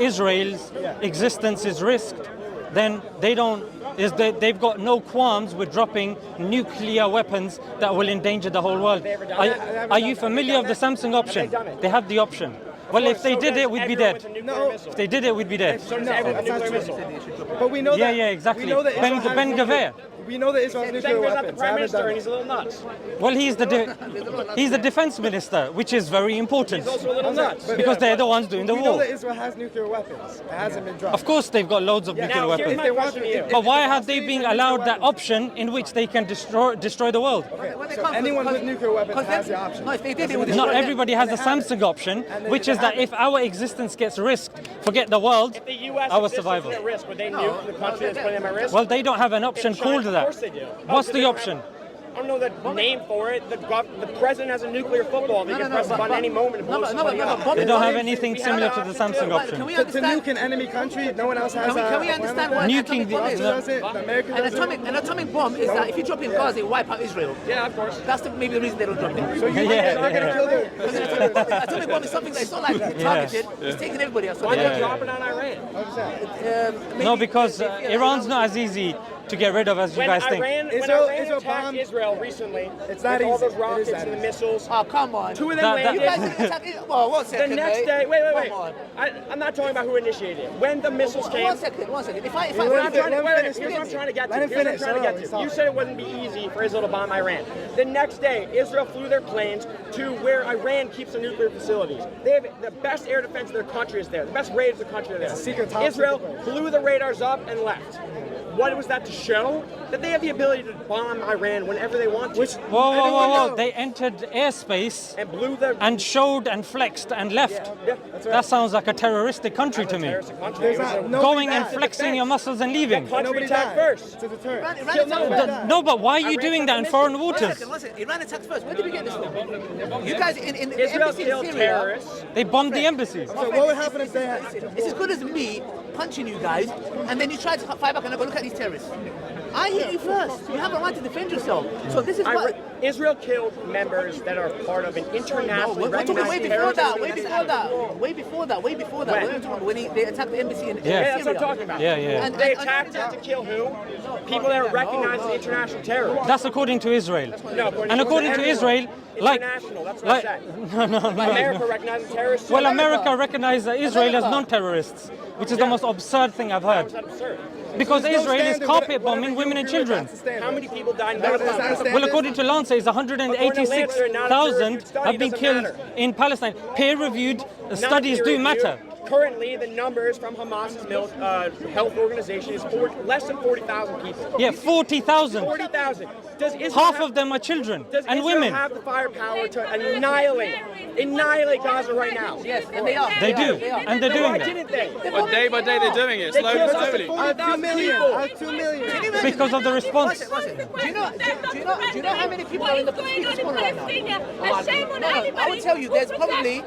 Israel's existence is risked, then they've got no qualms with dropping nuclear weapons that will endanger the whole world. Are you familiar with the Samsung option? They have the option. Well, if they did it, we'd be dead. No. If they did it, we'd be dead. So no, that's not true. But we know that. Yeah, exactly. We know that Ben Gavir. We know that Israel has nuclear weapons. the Prime Minister, and he's a little nuts. Well, he's the defense minister, which is very important. He's also a little nuts. Because they're the ones doing the We know war. that Israel has nuclear weapons. It hasn't been dropped. Of course, they've got loads of nuclear Now, here's weapons. my question to you. But why have they been allowed that option in which they can destroy the world? So anyone with nuclear weapons has the option. No, if they did, they would. Not everybody has the Samsung option, which is that if our existence gets risked, forget the world, If the U.S. our existence survival. is at risk, would they nuke the country that's putting them at risk? Well, they don't have an option called Of that. course they do. What's the option? I don't know the name for it. The president has a nuclear football. They can press the button any moment and blow somebody up. They don't have anything similar to the Samsung option. Can we To understand? nuke an enemy country, no one else has that. Can we understand what Nuking an atomic bomb is? Russia does it, the Americans does it. An atomic bomb is that if you drop it in Gaza, it wipe out Israel. Yeah, of course. That's maybe the reason they don't drop it. So you're not going to kill them. Because an atomic bomb is something that's not like targeted. It's taking everybody else. Why not drop it on Iran? No, because Iran's not as easy to get rid of as you When guys think. Iran Israel attacked bombed- Israel recently, It's not with all easy. those It is rockets that and the easy. missiles, Oh, come on. two of them That- You landed. guys didn't attack Israel. Well, one The second, next mate. day, wait. Come on. I'm not talking about who initiated it. When the missiles came, One second. If I Let I'm him trying to, finish. wait, here's what I'm trying to get to. Let him Here's what I'm finish. trying to get He's to. talking. You said it wouldn't be easy for Israel to bomb Iran. The next day, Israel flew their planes to where Iran keeps the nuclear facilities. They have the best air defense of their country is there. The best radars of the country are there. It's a secret top Israel secret. blew the radars up and left. What was that to show? That they have the ability to bomb Iran whenever they want to. Whoa. They entered airspace And blew the and showed and flexed and left. Yeah, that's right. That sounds like a terroristic country to me. terrorist country. There's It was not- a no- Going Nobody and died. flexing your muscles and leaving. country Nobody attacked died. first. It's a deterrent. Iran attacked first. No, but why are you Iran doing that in took foreign One waters? second. Iran attacked first. Where did we get this from? You guys in the Israel embassy in killed Syria. terrorists. They bombed the embassies. So what would happen if they had... It's as good as me punching you guys, and then you try to fight back and I go, look at these terrorists. I hit you first. You have a right to defend yourself. So this is what. Israel killed members that are part of an internationally We're talking recognized way before terrorist that. Way organization. before that. Way before that. When? We're talking when they attacked the embassy in Yeah. Yeah, that's Syria. what I'm talking about. Yeah. And- They and- attacked to kill who? People that are recognized as international terrorists. That's according to Israel. No, And according to Israel, like, international, that's what I said. no. America recognizes terrorists. Well, too. America recognizes Israel as non-terrorists, which is the most absurd thing I've How heard. is that absurd? Because There's no Israel is standard. carpet Whatever bombing you women and agree with, children. How that's the standard. many people died in That is Palestine? our standard. Well, according to Lancet, 186,000 have been killed in Palestine. Peer-reviewed studies do matter. Currently, the numbers from Hamas's health organization is less than 40,000 people. Yeah, 40,000. 40,000. Does Israel Half have, of them are children does and Israel women. have the firepower to annihilate Gaza right now? Yes, and they are. They do, They are. and they're Why doing it. didn't they? But day by day they're doing it, They slowly, killed slowly. 40,000 2 people. million. Because of the response. One second. Do you know how many people are in the speaker's corner right now? No, I would tell you there's probably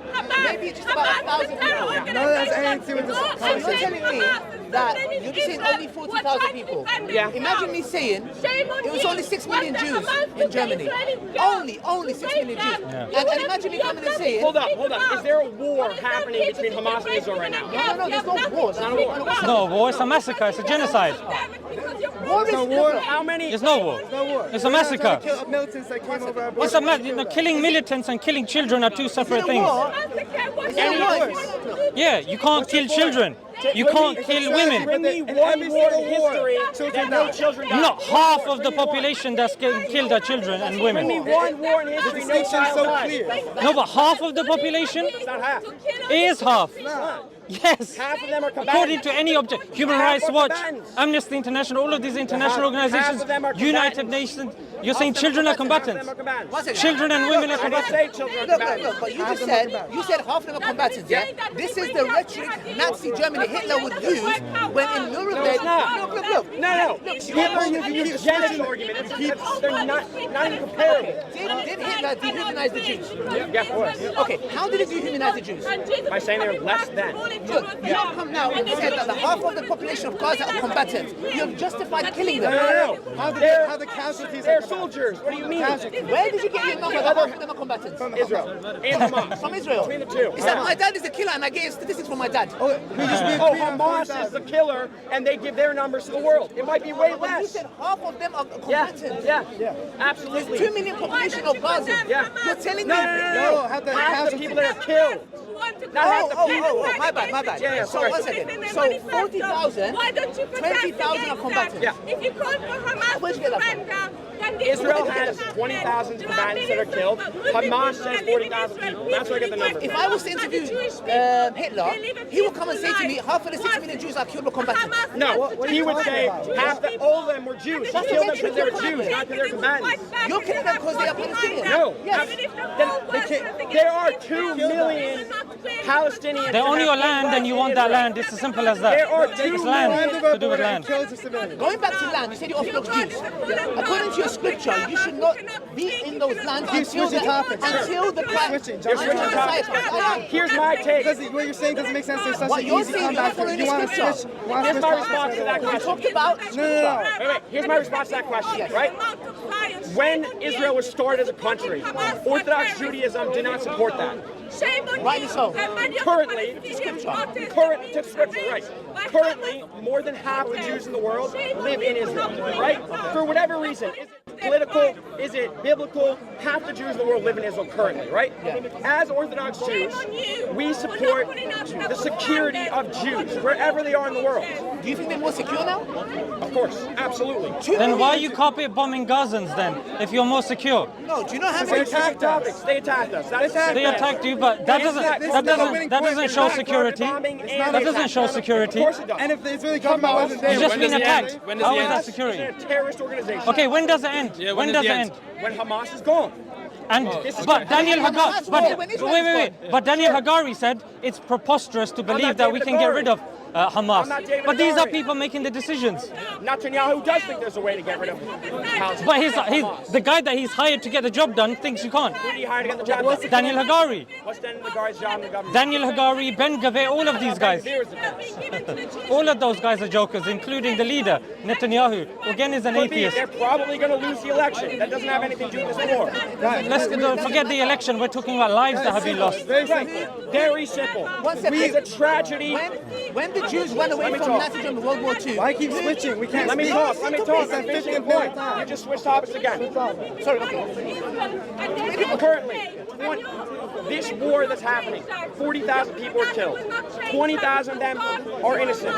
maybe just about 1,000 people. No, that's anything with this So you're conversation. telling me that you're just saying only 40,000 people. Yeah. Imagine me saying it was only 6 million Jews in Germany. Only 6 million Jews. And imagine me coming and saying, Hold up. Is there a war happening between Hamas and Israel right now? no, there's no war. It's not a war. It's not a war, it's a massacre, it's a genocide. War is No war. How many? It's no war. No war. It's a massacre. Kill up militants that came over our border. It's a killing militants and killing children are two separate things. Yeah, you can't kill children. You can't kill women. Bring me one war in history that no children died. Not half of the population that's getting killed are children and Bring me women. one war in history no Distinction's child so died. clear. No, but half of the population It's not half. is half. Yes. Half of them are According combatants. to any object, Human Half Rights are Watch, combatants. Amnesty International, all of these international Half organizations, of them are United combatants. Nations, you're saying children are Half of them combatants. are combatants. One second. Children and women are I didn't combatants. say children are Look, combatants. but you just said half of them are combatants, yeah? This is the rhetoric Nazi Germany Hitler would use when in Nuremberg. it's not. Look. No. Hitler You use gender argument. They're not even comparable. Did Hitler dehumanize the Jews? Yeah, of course. Okay, how did he dehumanize the Jews? By saying they're less than. Look, you don't come now and say that the half of the population of Gaza are combatants. You've justified killing them. No. How They're the casualties They're are coming? soldiers. What do you mean? Where did you get your number that half of them are combatants? Israel and Hamas. From Israel. Between the two. Is that my dad is the killer and I get statistics from my dad? Oh, Hamas is the killer, and they give their numbers to the world. It might be way You less. said half of them are Yeah, combatants. yeah, absolutely. 2 million population of Gaza. Yeah. You're telling No, me. No, have the half the casualties. people that are killed. Not half the people. My bad. Yeah, So sorry. 1 second. So 40,000, Why don't you protest 20,000 are combatants. Yeah. If you call for Hamas Where'd to you get that from? surrender, then this Israel will has happen. 20,000 You combatants that are ministers, killed. but look Hamas at says Israel, 40,000 people. That's where I get the number. If I was to interview Hitler, he would come and say to me, half of the 6 million Jews are killed by combatants. No, he would say all of them were Jews. He killed them because they were Jews, not because they're combatants. You're killing them because they are Palestinians. No. Yes. There are 2 million Palestinians. They own your land and you want that land. It's as simple as that. There are It's 2 land million. to do with land. Kills a civilian. Going back to land, you said you're Orthodox Jews. According to your scripture, you should not be in those lands until switching topics. until the Switching. You're switching topics. Here's my take. Because what you're saying doesn't make sense. There's such What an you're easy saying, you're comeback. following You the want to scripture. switch? You want to Here's switch my topics? response to that We question. talked about No. Wait. Here's my response to that question, right? When Israel was started as a country, Orthodox Judaism did not support that. Rightly so. Currently, to scripture, right? Currently, more than half the Jews in the world live in Israel, right? For whatever reason, is it political? Is it biblical? Half the Jews in the world live in Israel currently, right? As Orthodox Jews, we support the security of Jews wherever they are in the world. Do you think they're more secure now? Of course, absolutely. Then why are you carpet bombing Gazans then, if you're more secure? No, do you know how They many attacked us. They attacked us. They attacked you, but that doesn't show security. That doesn't show security. Of course it does. And if it's really government wasn't there, You've just when been does it attacked. end? When does How it is end? that It's security? a terrorist organization. Okay, when does it end? Yeah, when does it end? When Hamas is gone. And is but Daniel Hamas Hagari, war, but when wait, Israel is wait. But Daniel Hagari said it's preposterous to believe that we can get rid of Hamas. not David But these are Hagari. people making the decisions. Netanyahu does think there's a way to get rid of Palestine. But the guy that he's hired to get the job done thinks you can't. Who did he hire to get the job done? Daniel Hagari, What's Daniel Hagari's job in the government? Daniel Hagari, Ben Gavir, all of these guys. There is the defense. All of those guys are jokers, including the leader, Netanyahu, who again is an Could be. atheist. They're probably going to lose the election. That doesn't have anything to do with this war. Let's forget the election. We're talking about lives that have been lost. Very simple. Very simple. One second. It's a tragedy. When the Jews went away from Nazi Germany in World War II, Why keep switching? We can't Let me speak. talk. I'm It's finishing the 50th point. time. You just switched topics again. sorry, okay. Currently, this war that's happening, 40,000 people are killed. 20,000 of them are innocent.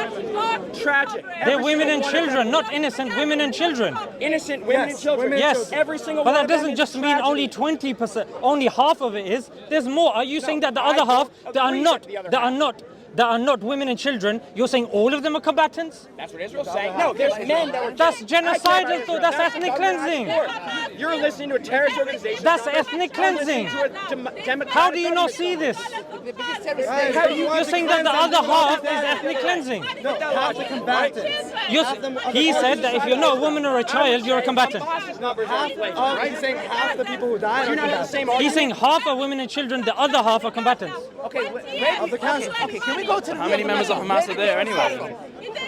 Tragic. They're women and children, not innocent women and children. Innocent women and children. women and Yes, Every single but one that of them doesn't is just mean tragedy. only 20%. Only half of it is. There's more. Are you saying that the other half that are not women and children? You're saying all of them are combatants? That's what Israel's saying. No, there's men that were That's killed. genocidal, though. That's ethnic cleansing. You're listening to a terrorist organization. That's ethnic cleansing. How do you not see this? The biggest terrorist Right, state. so you want You're to saying that the cleanse other them? half is ethnic cleansing. No, half the combatants. He said that if you're not a woman or a child, you're a combatant. Hamas's numbers are inflated, Oh, right? he's saying half the people who died You're are not the combatants. same He's argument. saying half are women and children, the other half are combatants. Okay, okay, can we go to the How many members of Hamas are there anyway?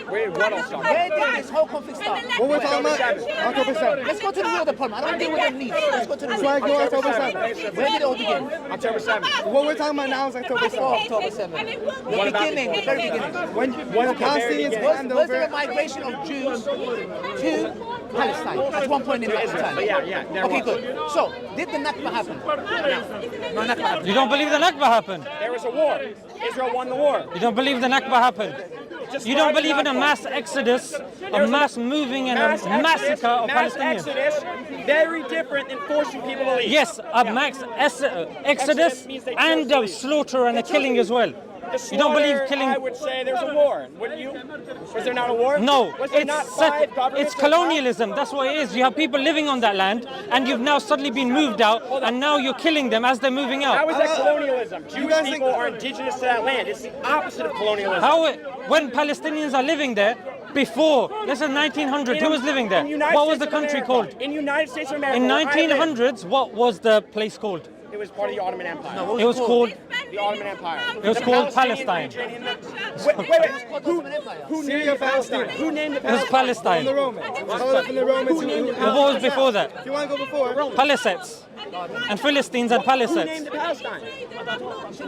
Where what else? Where did this whole conflict start? What we're talking about? October 7th. Let's go to the real problem. I don't want to deal with them leads. Let's go to the That's real. why I go October 7th. Where did it all begin? October 7th. What we're talking about now is October 7th. October 7th. The beginning, the very beginning. When the Palestinians hand Was there a over, migration of Jews to Palestine at one point in the time? Yeah, there Okay, was. good. So, did the Nakba happen? No, Nakba happened. You don't believe the Nakba happened? There was a war. Israel won the war. You don't believe the Nakba happened? You don't believe in a mass exodus, a mass moving and a massacre of mass Palestinians? exodus, very different than forcing people to leave. Yes, a mass exodus and a slaughter and a killing as well. The You don't believe slaughter, killing? I would say there's a war. Wouldn't you? Was there not a war? No, Was there not it's colonialism. That's what it is. You have people living on that land, and you've now suddenly been moved out, and now you're killing them as they're moving How out. is that colonialism? Jewish guys people think- are indigenous to that land. It's the opposite of colonialism. When Palestinians are living there, before, this is 1900, who was living there? In United What was States the of country America. called? In United States of America. In where I live, 1900s, what was the place called? it was part of the Ottoman Empire. It was called The Ottoman Empire. It was The called Palestinian Palestine. region in the- Wait. Who named Palestine? Who named the It was Palestine? Palestine. From the Romans. All from the Romans. Who named it? What was before that? If you want to go before, Palisades. And Philistines and Who named Palisades. the Palestine?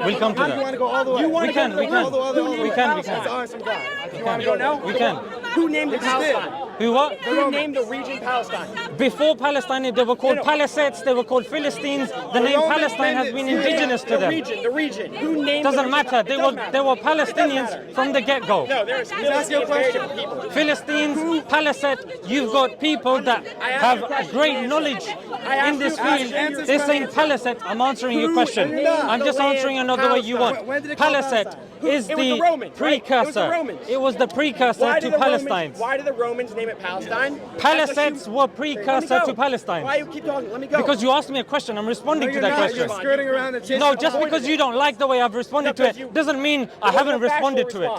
We'll come to you want that. to go all the way. You want We to can, go to we the can. room? All the way. We can. That's awesome guy. You want to go now? We can. Who named it Palestine? Who what? Who named the region Palestine? Before Palestine, they were called Palisades, they were called Philistines. The name Palestine has been indigenous to them. The region. Who named the Doesn't region? matter. They were Palestinians from the get-go. No, there's very different people. Philistines, Palisades, you've got people that have great knowledge in this field. They're saying Palisades. I'm answering your question. I'm just answering another way you want. Palisades is It was the the Romans, right? It was the precursor. Romans. It was the precursor to Palestine. Why did the Romans name it Palestine? Palisades were precursor to Palestine. Why you keep talking? Let me go. Because you asked me a question, I'm responding to that You're question. skirting around the chase. No, just because you don't like the way I've responded to it doesn't mean I haven't responded to it.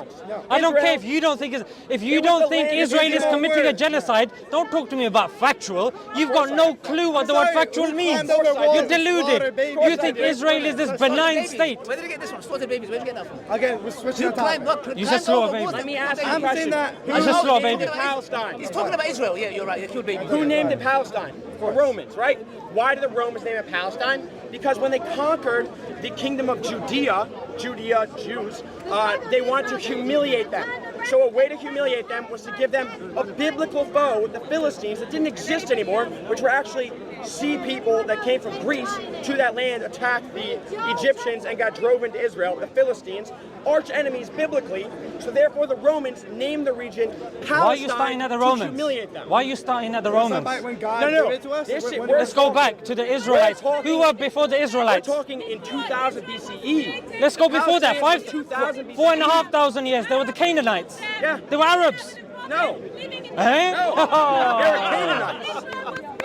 I don't care if you don't think Israel is committing a genocide. Don't talk to me about factual. You've got no clue what the word factual means. You're deluded. You think Israel is this benign state. Where did you get this from? Slaughtered babies. Where did you get that from? Again, we're switching You on climbed top. up. You said slaughter babies. Let me ask you a I'm saying question. that. I just saw a named baby. it Palestine? He's talking about Israel. Yeah, you're right. You killed babies. Who named it Palestine? The Romans, right? Why did the Romans name it Palestine? Because when they conquered the kingdom of Judea, Jews, they wanted to humiliate them. So a way to humiliate them was to give them a biblical foe, the Philistines, that didn't exist anymore, which were actually sea people that came from Greece to that land, attacked the Egyptians, and got drove into Israel, the Philistines, arch enemies biblically. So therefore the Romans named the region Palestine. Why are you starting at the to Romans? humiliate them. Why are you starting at the When Romans? God No. gave it to us. This shit, when- we're Let's go back to the Israelites. Who were before the We're Israelites? talking in 2000 BCE. Let's go before that. Palestinians in 2000 BCE. 4,500 years. They were the Canaanites. Yeah. They were Arabs. No. Eh? No. They were Canaanites.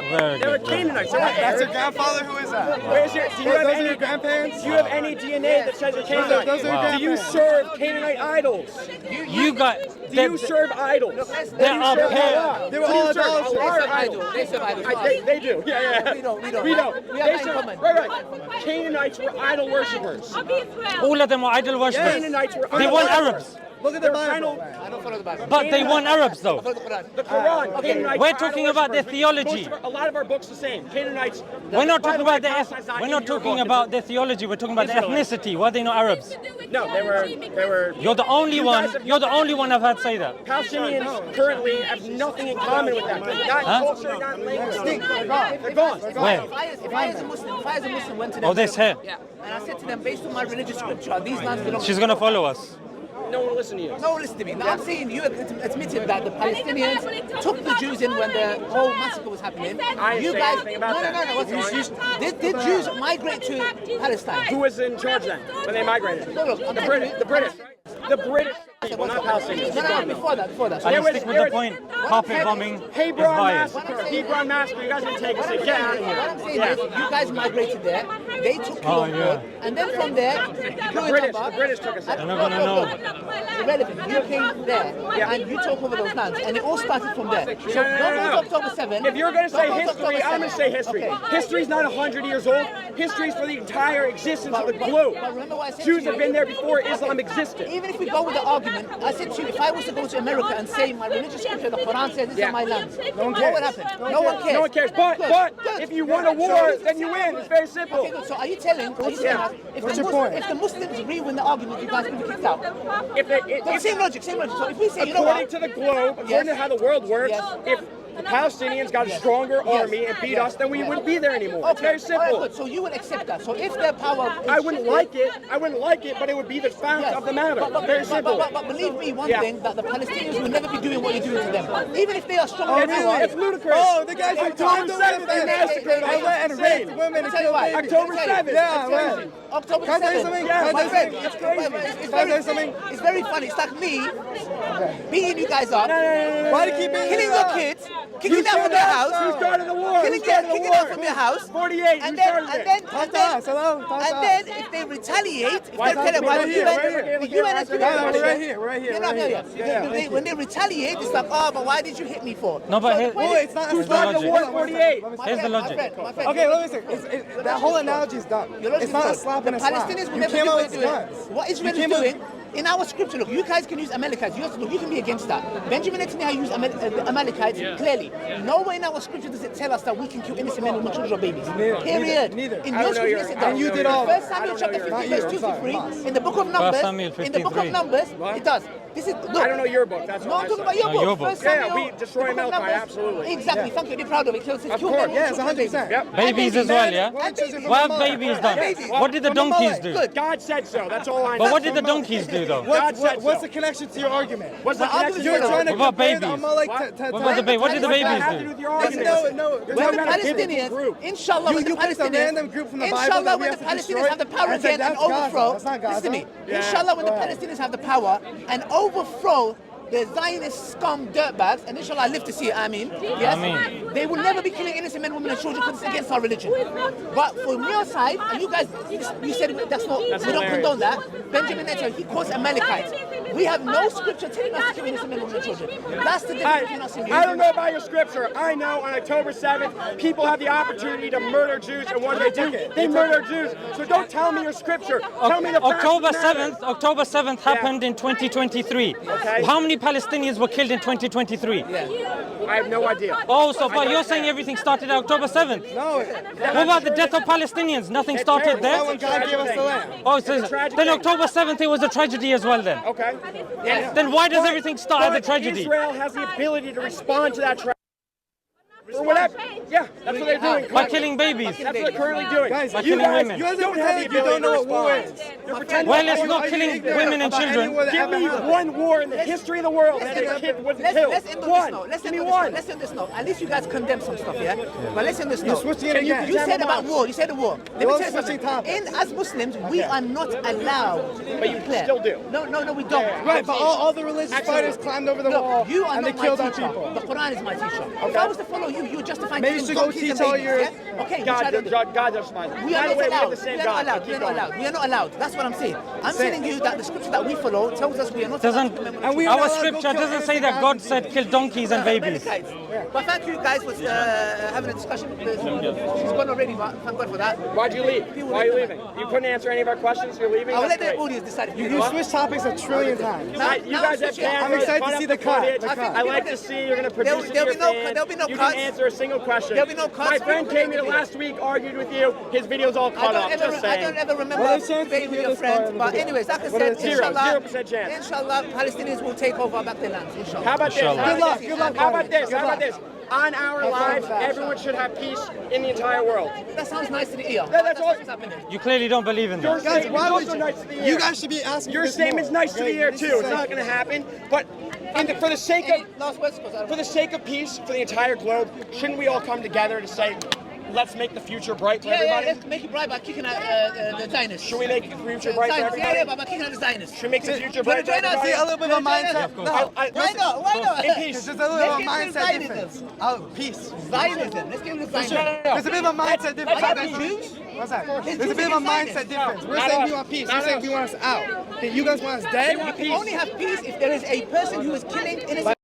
Very They were good. Canaanites. They were That's your Arabs. grandfather. Who is that? Where's your, do you have Those are any your grandparents? Do you have any DNA that says you're Canaanite? Those are your Do you grandparents. serve Canaanite idols? You got. Do you serve idols? There are pairs. They were all idolaters. They serve idols. They serve idols. They do. Yeah. We don't. We We don't. have They that in serve, common. right. Canaanites were idol worshippers. All of them were idol worshippers. Canaanites were They idol weren't worshippers. Arabs. Look at the They're Bible. I don't follow the Bible. But they weren't Arabs though. Follow the Quran. The Quran. Canaanites We're were talking idol about their worshippers. theology. A lot of our books the same. Canaanites. We're not By talking the way, about their. Palestine's not We're in not your talking book. about their theology. We're talking about their Israelites. ethnicity. Were they not Arabs? No, they were. You're the only one. You're the only one I've had say that. Palestinians currently have nothing in common with them. Not in culture, not in language. They're gone. Where? If I as a Muslim went to them, Oh, this here. yeah, and I said to them, based on my religious scripture, these lands belong. She's gonna follow us. No one will listen to you. No, listen to me. Now, I'm saying you admitted that the Palestinians took the Jews in when the whole massacre was happening. I didn't You say guys, anything about that. No. Did Jews migrate to Palestine? Who was in charge then when they migrated? Look, I'm telling you- The British. The British people, not Palestinians. No, before that. I There was- stick with there the was- point. Carpet bombing is Hebron biased. massacre. Hebron massacre. You guys can take us. Get out of What I'm saying here. is, you guys migrated there, they took you Oh, on board, yeah. and then from there, The British took us. They're not gonna know. Irrelevant. You came there, and you took over those lands, and it all started from there. So don't go to October 7. If you're going to say Don't go to history, October I'm going to say 7. history. Okay. History's not 100 years old. History's for the entire existence of the globe. But remember what I said to Jews you? have been there before Islam existed. Even if we go with the argument, I said to you, if I was to go to America and say my religious scripture, the Quran says this Yeah. is my land, what would happen? No one cares. But Good. if you won a war, then you win. It's very simple. Okay, good. So are you telling us What's your point? if the Muslims re-win the argument, you guys can be kicked out? Same logic. So if we say, you know According what? to the globe, according Yes. to how the world works, Yes. if the Palestinians got a stronger army and beat us, then we wouldn't be there anymore. It's very All right, simple. good. So you would accept that. So if their power, I wouldn't like it, but it would be the fact of the matter. Very simple. But believe me one Yeah. thing, that the Palestinians will never be doing what you're doing to them. Even if they are strong in It's power. it's ludicrous. Oh, the guys who October talked 7th, they massacred I went and raped women and Tell you killed why. babies. October 7th. Yeah, It's right. crazy. October Can I tell you 7th. something? Yeah, Can I My tell you friend, something? it's Can I tell you something? It's very funny. It's like me beating you guys up, Why do you keep beating killing us your up? kids, kicking them from their house, Who started the war? killing Who started the them war? from their house, 48. and Who started then it? Talk to us, hello? Talk to and us. then if they retaliate, if Why they tell them talk why to the me? UN, We're here, the we're UN has here. given No, us- we're right here, we're right here, You're we're not right here. here. When they retaliate, it's like, oh, but why did you hit me for? No, but So here- the point Oh, is- it's not. Who it's started not- the war? hold on, 48. let me Here's the say- logic. My friend, Okay, let me say. That whole analogy is dumb. Your logic It's not a is slap the and a slap. Palestinians will You never came do out what with they're doing. guns. What Israel You is came out- doing, in our scripture, look, you guys can use Amalekites. You can be against that. Benjamin Netanyahu used Amalekites, clearly. Nowhere in our scripture does it tell us that we can kill innocent men, women, children, or babies. Period. Neither. In I your don't know your- scripture, yes, it I does. don't you did all- First I Samuel don't chapter know 15, your- verse 2 to 3. Not In the book of Numbers, Samuel in the book of 53. Numbers, it does. This is, look, I don't know your book. That's no, all I'm I talking said. about your No, book. your book. First Yeah, Samuel, we destroy the book of Malachi, Numbers. absolutely. Exactly. Thank you. Be proud of it. It says Of kill course. men, Yes, children, and babies. 100%. Yep. Babies as well, yeah? Women choosing from What the have mother. babies done? Babies. What did the From the donkeys mother. do? Good. God said so. That's all I know. But what did the donkeys do though? God said What's so. the connection to your argument? What's the Well, connection? You're trying to What about compare the babies? Amalek What? to What about the What what did the What does that babies have to do do? with your Listen, argument? no. We're When talking the about a biblical Palestinians, group. inshallah, when the You picked a Palestinians, random group from the Bible inshallah, that we when have the to Palestinians destroy have the power and say again and that's Gaza. overthrow, That's not Gaza. listen to me, Yeah. inshallah, when the Go ahead. Palestinians have the power and overthrow the Zionist scum dirtbags, and inshallah, I live to see it, I mean, yes, Ameen. they will never be killing innocent men, women, and children because it's against our religion. But from your side, and you guys, you said that's not, we don't hilarious. condone that. Benjamin Netanyahu, he calls Amalekites. We have no scripture telling us to kill innocent men, women, and children. That's the difference between us and you. I don't know about your scripture. I know on October 7th, people have the opportunity to murder Jews, and what do? They murder Jews. So don't tell me your scripture. Tell me the facts October that matter. 7th, October 7th happened in 2023. Okay. How many Palestinians were killed in 2023? I have no idea. Oh, so but you're saying everything started October 7th? No, What about the death of Palestinians? Nothing started that there? when God gave us the land. Oh, so It's a tragic then thing. October 7th it was a tragedy as well then. Okay. Then why does everything start at But the tragedy? Israel has the ability to respond to that tragedy. Or whatever. Yeah, that's what they're doing. By killing babies. That's what they're currently doing. Guys, By you killing guys, women. you guys don't have the you ability don't know to what war respond. is. You're pretending. Well, it's Are not you killing ignorant women and about any children. war that Give ever me happened? one war in the history of the world that a kid wasn't killed. Let's end on this One. note. Let's Give end me on this note. one. Let's end this note. At least you guys condemn some stuff, yeah? But let's end this note. switching it again. You said about war. You said the war. Let me You're tell you switching something. topics. As Muslims, we are not allowed. But you still do. No, we don't. Right, but all the religious fighters climbed over the wall Look, you are and they not killed my our teacher. people. The Quran is my teacher. If I was to follow you, you would justify Maybe you killing should go donkeys teach and all babies, your- yeah? Okay, you try to do it. God does mine. We are By the not way, we have allowed. the same We are not God. allowed. Keep We are not going. allowed. We are not allowed. That's what I'm saying. I'm telling you that the scripture that we follow tells us we are not Doesn't allowed to commemorate And we are our not allowed to go scripture kill doesn't say innocent that God Gazans said kill donkeys and babies. But thank you guys for having a discussion. She's gone already, but thank God for that. Why'd you leave? Why are you leaving? You couldn't answer any of our questions. You're leaving. I'll let That's the great. audience decide. If You switch topics a trillion times. You guys have cameras. I'm excited put to up see the cut. footage. The cut. I like to see you're going to produce it to There'll your be no- fans. there'll be no You cuts. can answer a single question. There'll be no cuts. My friend came here last week, argued with you. His video's all cut off. I Just don't saying. ever remember Well, there's a chance debating you with hear your this part friends. in the But video. anyways, like I What said, is it? inshallah, 0% chance. inshallah, Palestinians will take over back their lands. Inshallah. How about this? Inshallah. How Good about luck. this? Good luck, How buddy. about this? Good How about luck. this? On our fun lives, with that. everyone should have peace in the entire world. That sounds nice to the ear. Yeah, that's all. what's happening. You clearly don't believe in Your that. Guys, statement why is would also you? nice to the ear. You guys should be asking Your for this statement's more. nice to the Okay, ear this too. is It's safe. not going to happen. But for the sake of Last words, because for the sake of peace for the entire globe, shouldn't we all come together to say, let's make the future bright for everybody? let's make it bright by kicking out the Zionists. Should we make the future bright for Zionists, everybody? by kicking out the Zionists. Should we make the future You bright wanna for join us? everybody? See, a little bit of a mindset. No, Why not? Why not? In peace. There's a little bit of a Let's get mindset rid of difference. Zionism. Oh, peace. Zionism. Let's get rid of Zionism. There's a bit of a mindset difference. Are you Jews? What's that? It's There's a bit of a Jews mindset against difference. We're Not saying us. we want peace. Not You're saying us. we want us out. Okay, you guys want us dead? We want You peace. only have peace if there is a person who is killing innocent